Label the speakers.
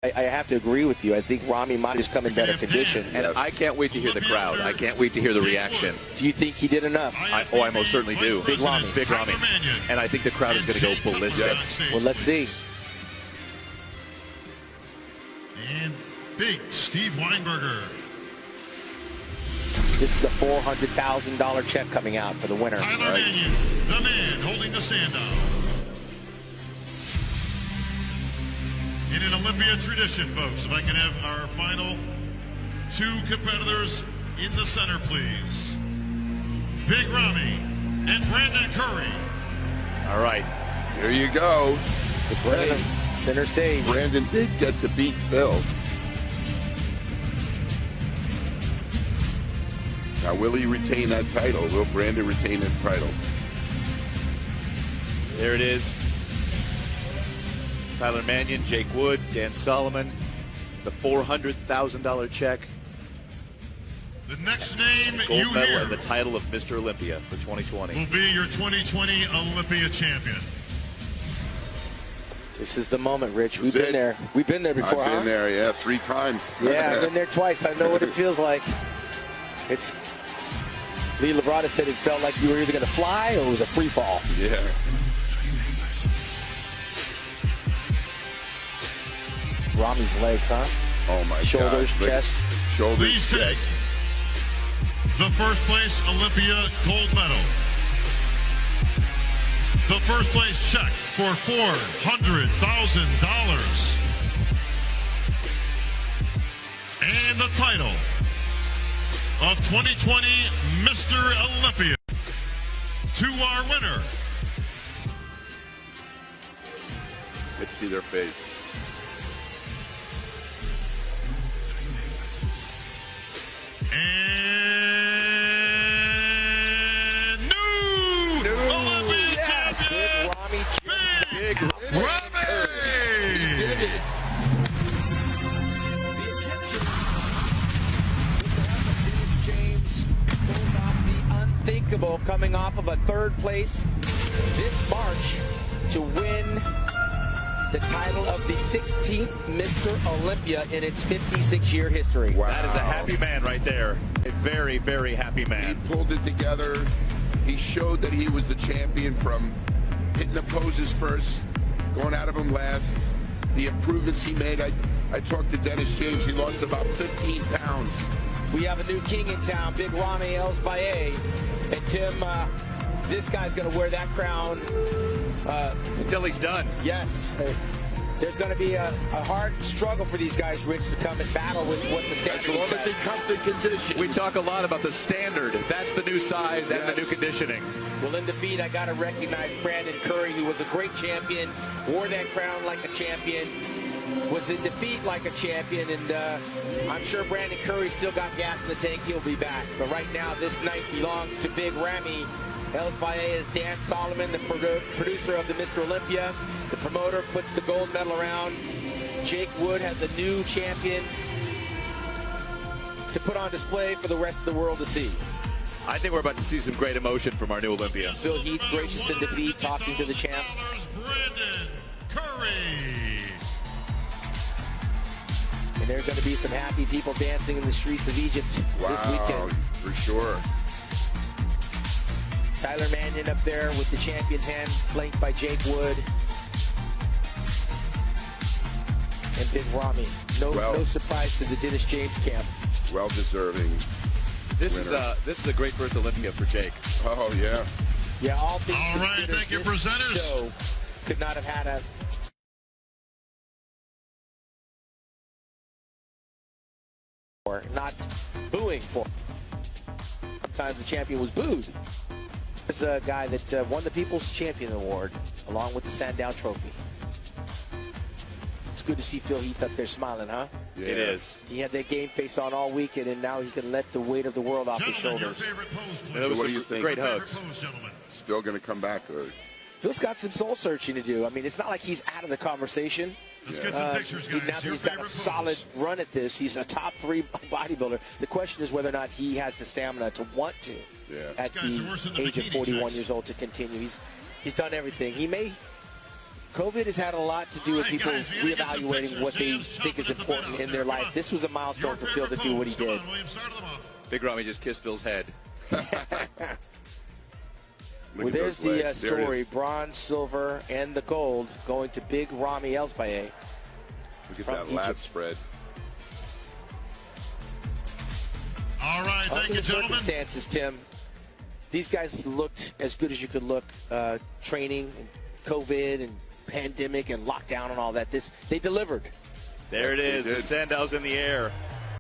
Speaker 1: I have to agree with you. I think Rami might just come in better condition.
Speaker 2: And I can't wait to hear the crowd. I can't wait to hear the reaction.
Speaker 1: Do you think he did enough?
Speaker 2: I most certainly do.
Speaker 1: Big Rami.
Speaker 2: Big Rami. And I think the crowd is going to go ballistic.
Speaker 1: Well, let's see.
Speaker 3: And Big Steve Weinberger.
Speaker 1: This is a $400,000 check coming out for the winner.
Speaker 3: Tyler Mannion, the man holding the Sandow. In an Olympia tradition, folks, if I can have our final two competitors in the center, please. Big Rami and Brandon Curry.
Speaker 4: All right, here you go.
Speaker 1: Brandon, center stage.
Speaker 4: Brandon did get to beat Phil. Now, will he retain that title? Will Brandon retain his title?
Speaker 2: There it is. Tyler Mannion, Jake Wood, Dan Solomon, the $400,000 check.
Speaker 3: The next name
Speaker 2: Gold
Speaker 3: you
Speaker 2: medal
Speaker 3: hear
Speaker 2: and the title of Mr. Olympia for 2020.
Speaker 3: will be your 2020 Olympia champion.
Speaker 1: This is the moment, Rich. We've been there. We've been there before,
Speaker 4: I've been there, yeah, 3 times.
Speaker 1: Yeah, I've been there twice. I know what it feels like. It's Lee Labrada said it felt like you were either going to fly or it was a free fall.
Speaker 4: Yeah.
Speaker 1: Rami's legs, huh?
Speaker 4: Oh my
Speaker 1: Shoulders,
Speaker 4: God.
Speaker 1: chest.
Speaker 4: Shoulders,
Speaker 3: Please take
Speaker 4: chest.
Speaker 3: the first place Olympia gold medal. The first place check for $400,000. And the title of 2020 Mr. Olympia to our winner.
Speaker 4: Let's see their face.
Speaker 3: And new Olympia champion,
Speaker 1: Big Rami.
Speaker 3: Big Rami.
Speaker 1: James pulls off the unthinkable, coming off of a 3rd place this March to win the title of the 16th Mr. Olympia in its 56-year history.
Speaker 4: Wow.
Speaker 2: That is a happy man right there. A very, very happy
Speaker 4: He
Speaker 2: man.
Speaker 4: pulled it together. He showed that he was the champion from hitting the poses first, going out of them last. The improvements he made. I talked to Dennis James. He lost about 15 pounds.
Speaker 1: We have a new king in town, Big Rami El-Baye. And Tim, this guy's going to wear that crown
Speaker 2: Until he's done.
Speaker 1: Yes. There's going to be a hard struggle for these guys, Rich, to come and battle with what the standard
Speaker 4: As long
Speaker 1: is.
Speaker 4: as he comes in condition.
Speaker 2: We talk a lot about the standard. That's the new size and the new conditioning.
Speaker 1: Well, in defeat, I got to recognize Brandon Curry, who was a great champion, wore that crown like a champion, was in defeat like a champion, and I'm sure Brandon Curry still got gas in the tank. He'll be back. But right now, this night belongs to Big Rami. El-Baye is Dan Solomon, the producer of the Mr. Olympia. The promoter puts the gold medal around. Jake Wood has a new champion to put on display for the rest of the world to see.
Speaker 2: I think we're about to see some great emotion from our new Olympia.
Speaker 1: Phil Heath, gracious in defeat, talking to the champ.
Speaker 3: Brandon Curry.
Speaker 1: And there's going to be some happy people dancing in the streets of Egypt this weekend.
Speaker 4: For sure.
Speaker 1: Tyler Mannion up there with the champion's hand, flanked by Jake Wood. And Big Rami. No surprise to the Dennis James camp.
Speaker 4: Well deserving.
Speaker 2: This is a great first Olympia for Jake.
Speaker 4: Oh yeah.
Speaker 1: Yeah, all things
Speaker 3: All right,
Speaker 1: considered,
Speaker 3: thank you,
Speaker 1: this
Speaker 3: presenters.
Speaker 1: show could not have had a or not booing for. Sometimes the champion was booed. There's a guy that won the People's Champion Award along with the Sandow Trophy. It's good to see Phil Heath up there smiling, huh?
Speaker 4: Yeah.
Speaker 2: It is.
Speaker 1: He had that game face on all weekend, and now he can let the weight of the world off his
Speaker 3: Gentlemen, your
Speaker 1: shoulders.
Speaker 3: favorite pose, please.
Speaker 2: There was
Speaker 4: What do
Speaker 2: some
Speaker 4: you think?
Speaker 2: great
Speaker 3: Favorite
Speaker 2: hugs.
Speaker 3: pose, gentlemen.
Speaker 4: Still going to come back. Or...
Speaker 1: Phil's got some soul searching to do. I mean, it's not like he's out of the conversation.
Speaker 3: Let's get some pictures, guys.
Speaker 1: Now that
Speaker 3: Your
Speaker 1: he's got a
Speaker 3: favorite
Speaker 1: solid
Speaker 3: pose.
Speaker 1: run at this, he's a top 3 bodybuilder. The question is whether or not he has the stamina to want to, at
Speaker 3: These guys are worse
Speaker 1: the
Speaker 3: than the
Speaker 1: age of
Speaker 3: bikini
Speaker 1: 41
Speaker 3: chicks.
Speaker 1: years old, to continue. He's done everything. He may COVID has had a lot to do with
Speaker 3: All right,
Speaker 1: people
Speaker 3: guys, we gotta get some
Speaker 1: reevaluating
Speaker 3: pictures.
Speaker 1: what they
Speaker 3: James,
Speaker 1: think is
Speaker 3: jumping at the
Speaker 1: important
Speaker 3: bit
Speaker 1: in
Speaker 3: out
Speaker 1: their
Speaker 3: there.
Speaker 1: life.
Speaker 3: Come
Speaker 1: This was a
Speaker 3: Your
Speaker 1: milestone for Phil to
Speaker 3: favorite
Speaker 1: do what he
Speaker 3: pose. Come
Speaker 1: did.
Speaker 3: on, William, start them off.
Speaker 2: Big Ramy just kissed Phil's head.
Speaker 4: Look
Speaker 1: Well,
Speaker 4: at
Speaker 1: there's
Speaker 4: those
Speaker 1: the
Speaker 4: legs. There it
Speaker 1: story:
Speaker 4: is.
Speaker 1: bronze, silver, and the gold going to Big Ramy Elsbaye.
Speaker 4: Look at
Speaker 1: from
Speaker 4: that lat
Speaker 1: Egypt.
Speaker 4: spread.
Speaker 3: All right, thank
Speaker 1: Under
Speaker 3: you,
Speaker 1: the
Speaker 3: gentlemen.
Speaker 1: circumstances, Tim, these guys looked as good as you could look. Training, and COVID, and pandemic, and lockdown, and all that. They delivered.
Speaker 2: There it
Speaker 4: Yes,
Speaker 2: is.
Speaker 4: they
Speaker 2: The
Speaker 4: did.
Speaker 2: Sandals in the air.